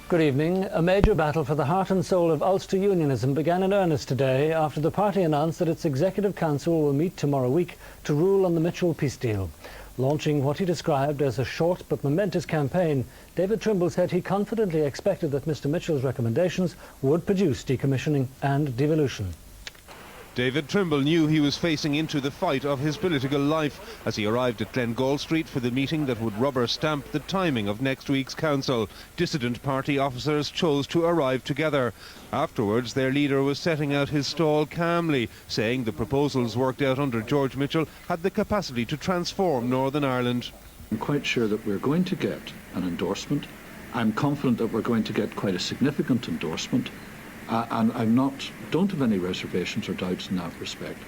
Good evening. A major battle for the heart and soul of Ulster unionism began in earnest today after the party announced that its Executive Council will meet tomorrow week to rule on the Mitchell peace deal. Launching what he described as a short but momentous campaign, David Trimble said he confidently expected that Mr Mitchell's recommendations would produce decommissioning and devolution. David Trimble knew he was facing into the fight of his political life as he arrived at Glengall Street for the meeting that would rubber stamp the timing of next week's council. Dissident party officers chose to arrive together. Afterwards, their leader was setting out his stall calmly, saying the proposals worked out under George Mitchell had the capacity to transform Northern Ireland. I'm quite sure that we're going to get an endorsement. I'm confident that we're going to get quite a significant endorsement. And don't have any reservations or doubts in that respect.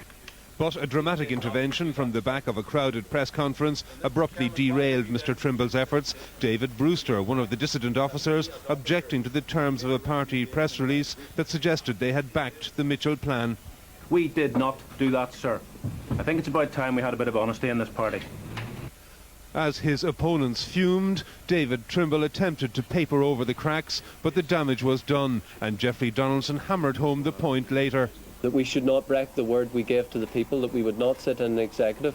But a dramatic intervention from the back of a crowded press conference abruptly derailed Mr Trimble's efforts. David Brewster, one of the dissident officers, objecting to the terms of a party press release that suggested they had backed the Mitchell plan. We did not do that, sir. I think it's about time we had a bit of honesty in this party. As his opponents fumed, David Trimble attempted to paper over the cracks, but the damage was done, and Jeffrey Donaldson hammered home the point later. That we should not break the word we gave to the people, that we would not sit in an executive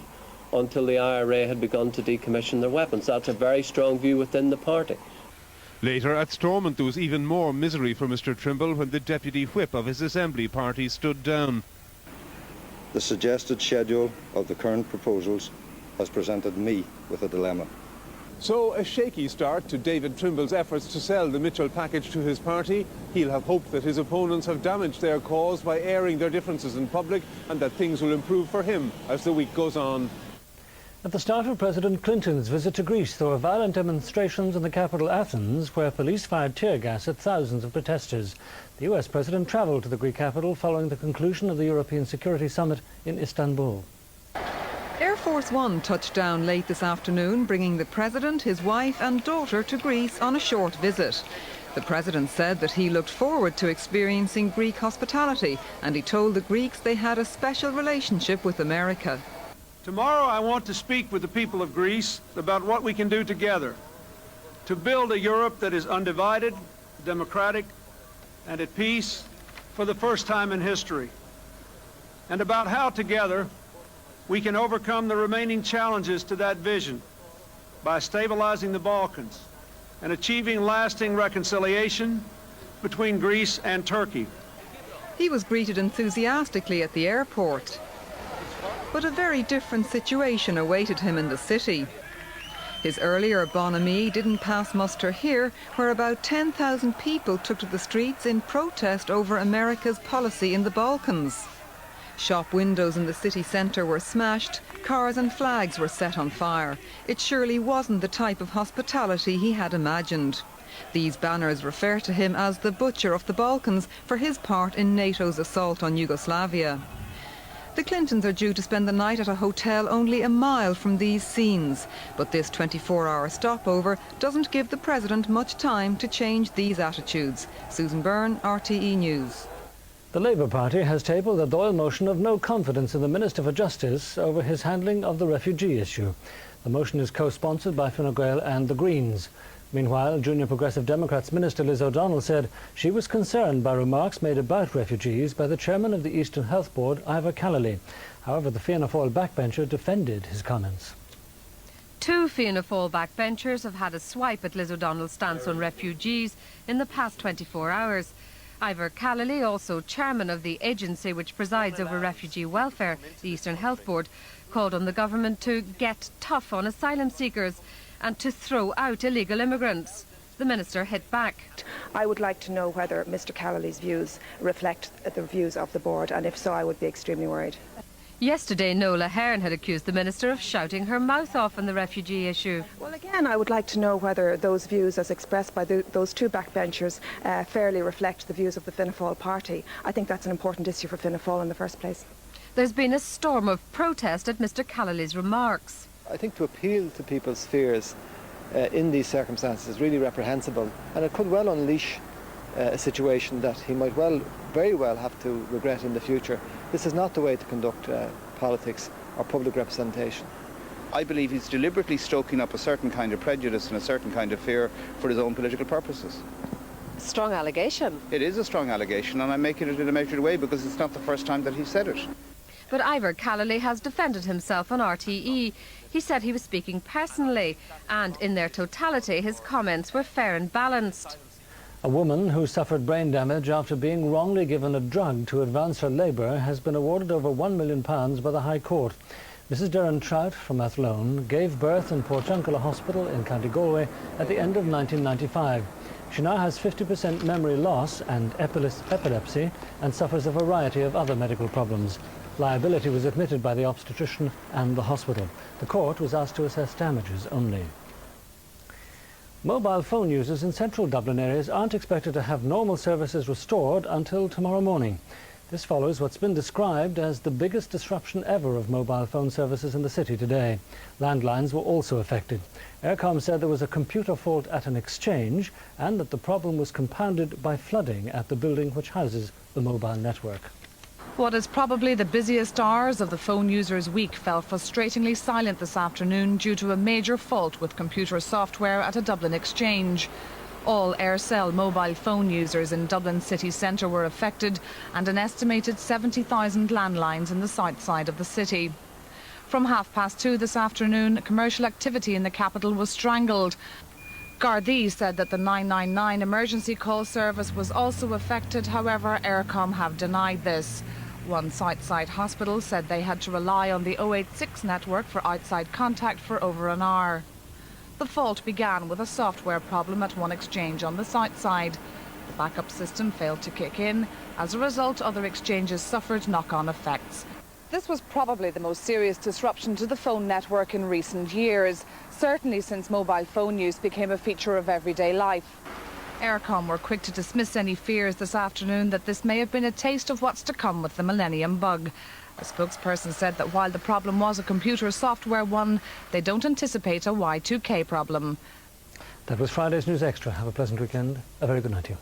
until the IRA had begun to decommission their weapons. That's a very strong view within the party. Later at Stormont there was even more misery for Mr Trimble when the deputy whip of his Assembly party stood down. The suggested schedule of the current proposals has presented me with a dilemma. So a shaky start to David Trimble's efforts to sell the Mitchell package to his party. He'll have hoped that his opponents have damaged their cause by airing their differences in public and that things will improve for him as the week goes on. At the start of President Clinton's visit to Greece, there were violent demonstrations in the capital Athens where police fired tear gas at thousands of protesters. The US president travelled to the Greek capital following the conclusion of the European Security Summit in Istanbul. Air Force One touched down late this afternoon, bringing the President, his wife and daughter to Greece on a short visit. The President said that he looked forward to experiencing Greek hospitality, and he told the Greeks they had a special relationship with America. Tomorrow I want to speak with the people of Greece about what we can do together to build a Europe that is undivided, democratic, and at peace for the first time in history, and about how together we can overcome the remaining challenges to that vision by stabilizing the Balkans and achieving lasting reconciliation between Greece and Turkey. He was greeted enthusiastically at the airport, but a very different situation awaited him in the city. His earlier bonhomie didn't pass muster here, where about 10,000 people took to the streets in protest over America's policy in the Balkans. Shop windows in the city centre were smashed, cars and flags were set on fire. It surely wasn't the type of hospitality he had imagined. These banners refer to him as the butcher of the Balkans for his part in NATO's assault on Yugoslavia. The Clintons are due to spend the night at a hotel only a mile from these scenes, but this 24-hour stopover doesn't give the President much time to change these attitudes. Susan Byrne, RTE News. The Labour Party has tabled a Dáil motion of no confidence in the Minister for Justice over his handling of the refugee issue. The motion is co-sponsored by Fine Gael and the Greens. Meanwhile, Junior Progressive Democrats Minister Liz O'Donnell said she was concerned by remarks made about refugees by the chairman of the Eastern Health Board, Ivor Callally. However, the Fianna Fáil backbencher defended his comments. Two Fianna Fáil backbenchers have had a swipe at Liz O'Donnell's stance on refugees in the past 24 hours. Ivor Callally, also chairman of the agency which presides over refugee welfare, the Eastern Health Board, called on the government to get tough on asylum seekers and to throw out illegal immigrants. The minister hit back. I would like to know whether Mr Callally's views reflect the views of the board, and if so, I would be extremely worried. Yesterday, Nola Hearn had accused the minister of shouting her mouth off on the refugee issue. Well, again, I would like to know whether those views, as expressed by those two backbenchers, fairly reflect the views of the Fianna Fáil party. I think that's an important issue for Fianna Fáil in the first place. There's been a storm of protest at Mr Callally's remarks. I think to appeal to people's fears in these circumstances is really reprehensible, and it could well unleash a situation that he might very well have to regret in the future. This is not the way to conduct politics or public representation. I believe he's deliberately stoking up a certain kind of prejudice and a certain kind of fear for his own political purposes. strong allegation. It is a strong allegation, and I'm making it in a measured way because it's not the first time that he said it. But Ivor Callally has defended himself on RTE. He said he was speaking personally, and in their totality, his comments were fair and balanced. A woman who suffered brain damage after being wrongly given a drug to advance her labour has been awarded over £1 million by the High Court. Mrs Darren Trout from Athlone gave birth in Portunkela Hospital in County Galway at the end of 1995. She now has 50% memory loss and epilepsy and suffers a variety of other medical problems. Liability was admitted by the obstetrician and the hospital. The court was asked to assess damages only. Mobile phone users in central Dublin areas aren't expected to have normal services restored until tomorrow morning. This follows what's been described as the biggest disruption ever of mobile phone services in the city today. Landlines were also affected. Eircom said there was a computer fault at an exchange and that the problem was compounded by flooding at the building which houses the mobile network. What is probably the busiest hours of the phone users' week fell frustratingly silent this afternoon due to a major fault with computer software at a Dublin exchange. All Aircell mobile phone users in Dublin city centre were affected, and an estimated 70,000 landlines in the south side of the city. From 2:30 this afternoon, commercial activity in the capital was strangled. Gardaí said that the 999 emergency call service was also affected. However, Eircom have denied this. One Southside hospital said they had to rely on the 086 network for outside contact for over an hour. The fault began with a software problem at one exchange on the south side. The backup system failed to kick in. As a result, other exchanges suffered knock-on effects. This was probably the most serious disruption to the phone network in recent years, certainly since mobile phone use became a feature of everyday life. Eircom were quick to dismiss any fears this afternoon that this may have been a taste of what's to come with the Millennium Bug. A spokesperson said that while the problem was a computer software one, they don't anticipate a Y2K problem. That was Friday's News Extra. Have a pleasant weekend. A very good night to you.